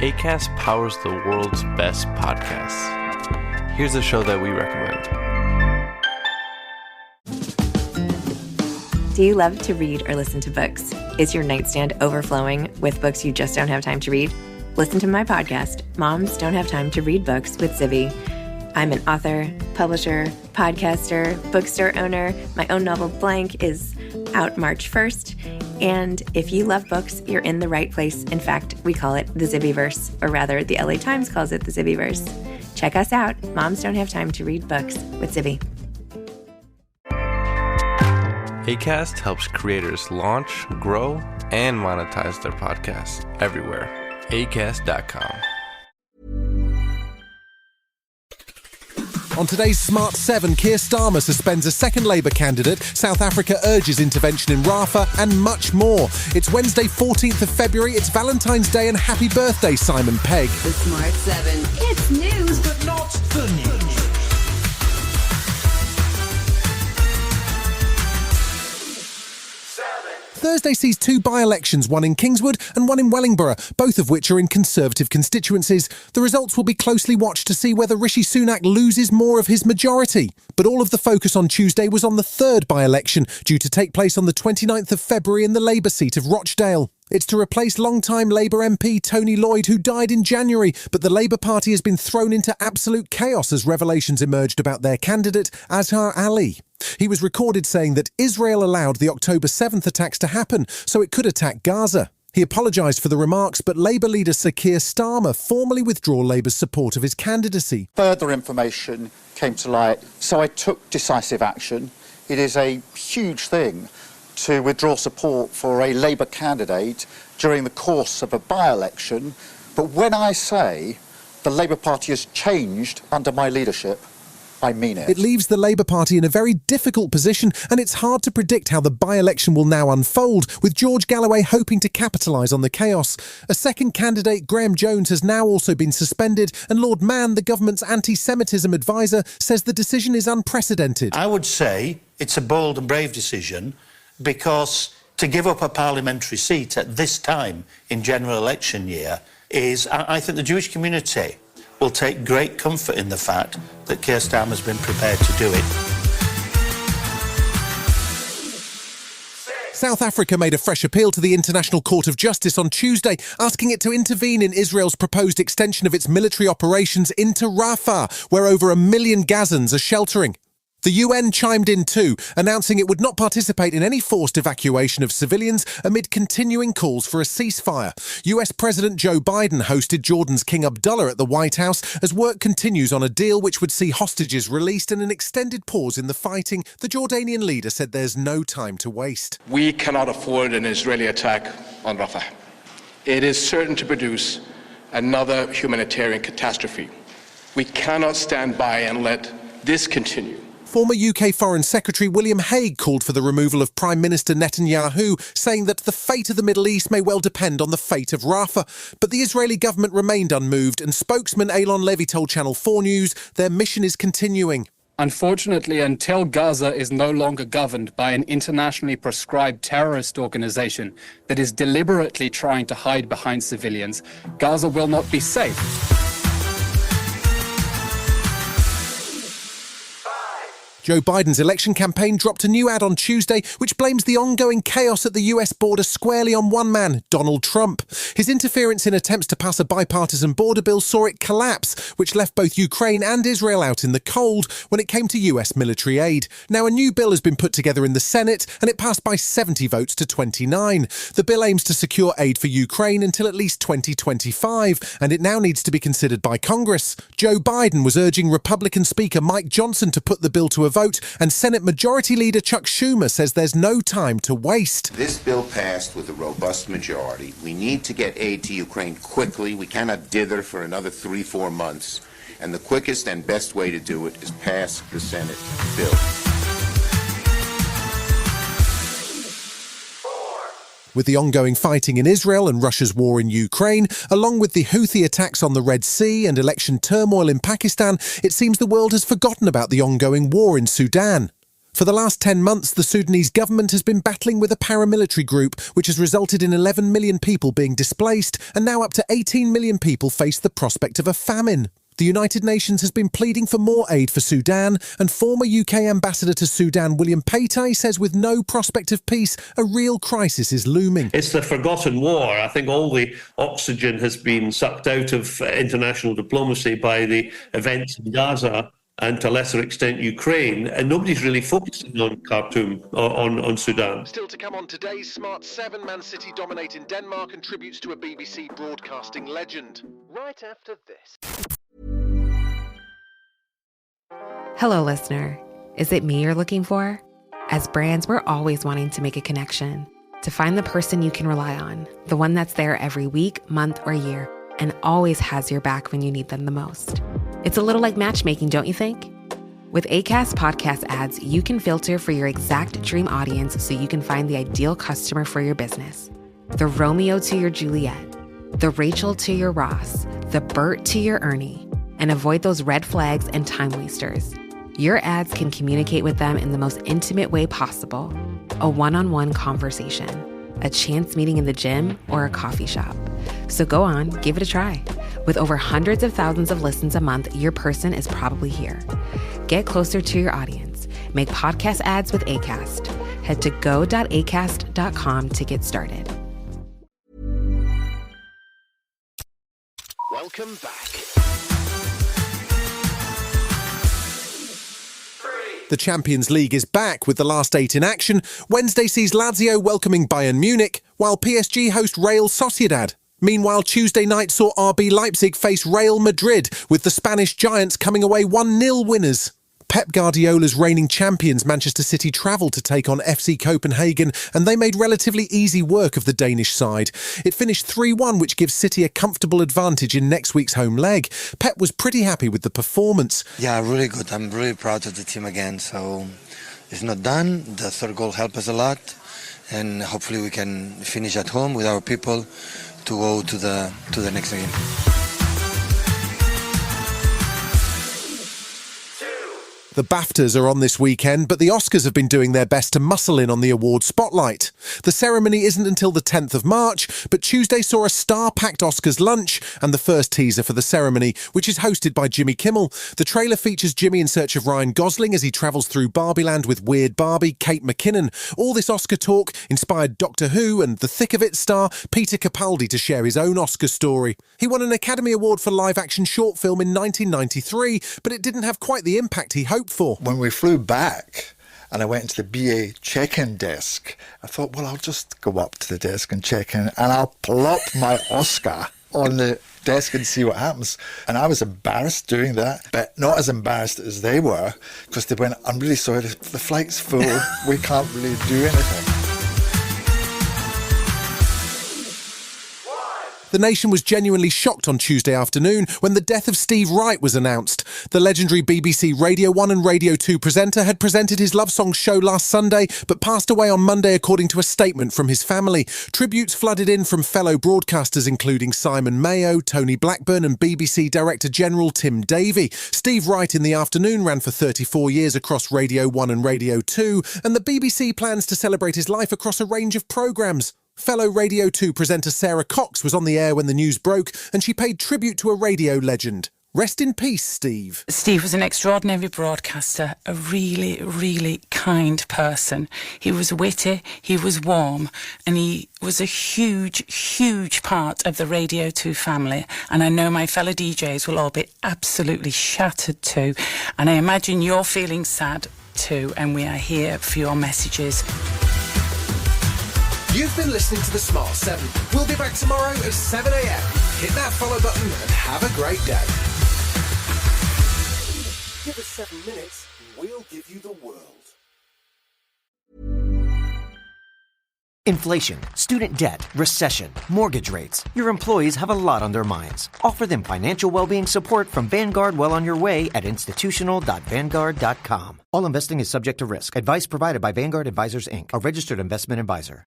Acast powers the world's best podcasts. Here's a show that we recommend. Do you love to read or listen to books? Is your nightstand overflowing with books you just don't have time to read? Listen to my podcast, Moms Don't Have Time to Read Books with Zibby. I'm an author, publisher, podcaster, bookstore owner. My own novel, Blank, is out March 1st. And if you love books, you're in the right place. In fact, we call it the Zibbyverse, or rather, the LA Times calls it the Zibbyverse. Check us out, Moms Don't Have Time to Read Books with Zibby. Acast helps creators launch, grow, and monetize their podcasts everywhere. Acast.com. On today's Smart 7, Keir Starmer suspends a second Labour candidate, South Africa urges intervention in Rafah, and much more. It's Wednesday, 14th of February, it's Valentine's Day, and happy birthday, Simon Pegg. The Smart 7. It's news, but not the news. Thursday sees two by-elections, one in Kingswood and one in Wellingborough, both of which are in Conservative constituencies. The results will be closely watched to see whether Rishi Sunak loses more of his majority. But all of the focus on Tuesday was on the third by-election, due to take place on the 29th of February in the Labour seat of Rochdale. It's to replace long-time Labour MP Tony Lloyd, who died in January, but the Labour Party has been thrown into absolute chaos as revelations emerged about their candidate, Azhar Ali. He was recorded saying that Israel allowed the October 7th attacks to happen, so it could attack Gaza. He apologised for the remarks, but Labour leader Sir Keir Starmer formally withdrew Labour's support of his candidacy. Further information came to light, so I took decisive action. It is a huge thing to withdraw support for a Labour candidate during the course of a by-election, but when I say the Labour Party has changed under my leadership, I mean it. It leaves the Labour Party in a very difficult position, and it's hard to predict how the by-election will now unfold, with George Galloway hoping to capitalise on the chaos. A second candidate, Graham Jones, has now also been suspended, and Lord Mann, the government's anti-Semitism advisor, says the decision is unprecedented. I would say it's a bold and brave decision, because to give up a parliamentary seat at this time in general election year is, I think the Jewish community will take great comfort in the fact that Keir Starmer has been prepared to do it. South Africa made a fresh appeal to the International Court of Justice on Tuesday, asking it to intervene in Israel's proposed extension of its military operations into Rafah, where over 1 million Gazans are sheltering. The UN chimed in too, announcing it would not participate in any forced evacuation of civilians amid continuing calls for a ceasefire. US President Joe Biden hosted Jordan's King Abdullah at the White House as work continues on a deal which would see hostages released and an extended pause in the fighting. The Jordanian leader said there's no time to waste. We cannot afford an Israeli attack on Rafah. It is certain to produce another humanitarian catastrophe. We cannot stand by and let this continue. Former UK Foreign Secretary William Hague called for the removal of Prime Minister Netanyahu, saying that the fate of the Middle East may well depend on the fate of Rafah. But the Israeli government remained unmoved, and spokesman Eilon Levy told Channel 4 News their mission is continuing. Unfortunately, until Gaza is no longer governed by an internationally prescribed terrorist organization that is deliberately trying to hide behind civilians, Gaza will not be safe. Joe Biden's election campaign dropped a new ad on Tuesday which blames the ongoing chaos at the US border squarely on one man, Donald Trump. His interference in attempts to pass a bipartisan border bill saw it collapse, which left both Ukraine and Israel out in the cold when it came to US military aid. Now a new bill has been put together in the Senate and it passed by 70 votes to 29. The bill aims to secure aid for Ukraine until at least 2025, and it now needs to be considered by Congress. Joe Biden was urging Republican Speaker Mike Johnson to put the bill to a vote, and Senate Majority Leader Chuck Schumer says there's no time to waste. This bill passed with a robust majority. We need to get aid to Ukraine quickly. We cannot dither for another 3-4 months. And the quickest and best way to do it is pass the Senate bill. With the ongoing fighting in Israel and Russia's war in Ukraine, along with the Houthi attacks on the Red Sea and election turmoil in Pakistan, it seems the world has forgotten about the ongoing war in Sudan. For the last 10 months, the Sudanese government has been battling with a paramilitary group, which has resulted in 11 million people being displaced, and now up to 18 million people face the prospect of a famine. The United Nations has been pleading for more aid for Sudan, and former UK Ambassador to Sudan William Paytay says with no prospect of peace, a real crisis is looming. It's the forgotten war. I think all the oxygen has been sucked out of international diplomacy by the events in Gaza and to a lesser extent Ukraine, and nobody's really focusing on Khartoum or on Sudan. Still to come on today's Smart 7, Man City dominating Denmark and tributes to a BBC broadcasting legend. Right after this. Hello, listener. Is it me you're looking for? As brands, we're always wanting to make a connection, to find the person you can rely on, the one that's there every week, month, or year, and always has your back when you need them the most. It's a little like matchmaking, don't you think? With Acast podcast ads, you can filter for your exact dream audience so you can find the ideal customer for your business. The Romeo to your Juliet, the Rachel to your Ross, the Bert to your Ernie, and avoid those red flags and time wasters. Your ads can communicate with them in the most intimate way possible. A one-on-one conversation, a chance meeting in the gym, or a coffee shop. So go on, give it a try. With over hundreds of thousands of listens a month, your person is probably here. Get closer to your audience. Make podcast ads with Acast. Head to go.acast.com to get started. Welcome back. The Champions League is back with the last 8 in action. Wednesday sees Lazio welcoming Bayern Munich, while PSG host Real Sociedad. Meanwhile, Tuesday night saw RB Leipzig face Real Madrid, with the Spanish giants coming away 1-0 winners. Pep Guardiola's reigning champions Manchester City travelled to take on FC Copenhagen, and they made relatively easy work of the Danish side. It finished 3-1, which gives City a comfortable advantage in next week's home leg. Pep was pretty happy with the performance. Yeah, really good. I'm really proud of the team again. So it's not done. The third goal helped us a lot, and hopefully we can finish at home with our people to go to the next game. The BAFTAs are on this weekend, but the Oscars have been doing their best to muscle in on the award spotlight. The ceremony isn't until the 10th of March, but Tuesday saw a star-packed Oscars lunch and the first teaser for the ceremony, which is hosted by Jimmy Kimmel. The trailer features Jimmy in search of Ryan Gosling as he travels through Barbieland with Weird Barbie, Kate McKinnon. All this Oscar talk inspired Doctor Who and The Thick of It star Peter Capaldi to share his own Oscar story. He won an Academy Award for live-action short film in 1993, but it didn't have quite the impact he hoped for. When we flew back and I went into the BA check-in desk, I thought, well, I'll just go up to the desk and check in and I'll plop my Oscar on the desk and see what happens. And I was embarrassed doing that, but not as embarrassed as they were, because they went, I'm really sorry, the flight's full, we can't really do anything. The nation was genuinely shocked on Tuesday afternoon when the death of Steve Wright was announced. The legendary BBC Radio 1 and Radio 2 presenter had presented his Love Songs show last Sunday, but passed away on Monday according to a statement from his family. Tributes flooded in from fellow broadcasters including Simon Mayo, Tony Blackburn and BBC Director General Tim Davie. Steve Wright in the afternoon ran for 34 years across Radio 1 and Radio 2, and the BBC plans to celebrate his life across a range of programmes. Fellow Radio 2 presenter Sarah Cox was on the air when the news broke, and she paid tribute to a radio legend. Rest in peace, Steve. Steve was an extraordinary broadcaster, a really, really kind person. He was witty, he was warm, and he was a huge, huge part of the Radio 2 family. And I know my fellow DJs will all be absolutely shattered too. And I imagine you're feeling sad too, and we are here for your messages. You've been listening to The Smart 7. We'll be back tomorrow at 7 a.m. Hit that follow button and have a great day. Give us 7 minutes and we'll give you the world. Inflation, student debt, recession, mortgage rates. Your employees have a lot on their minds. Offer them financial well-being support from Vanguard well on your way at institutional.vanguard.com. All investing is subject to risk. Advice provided by Vanguard Advisors, Inc., a registered investment advisor.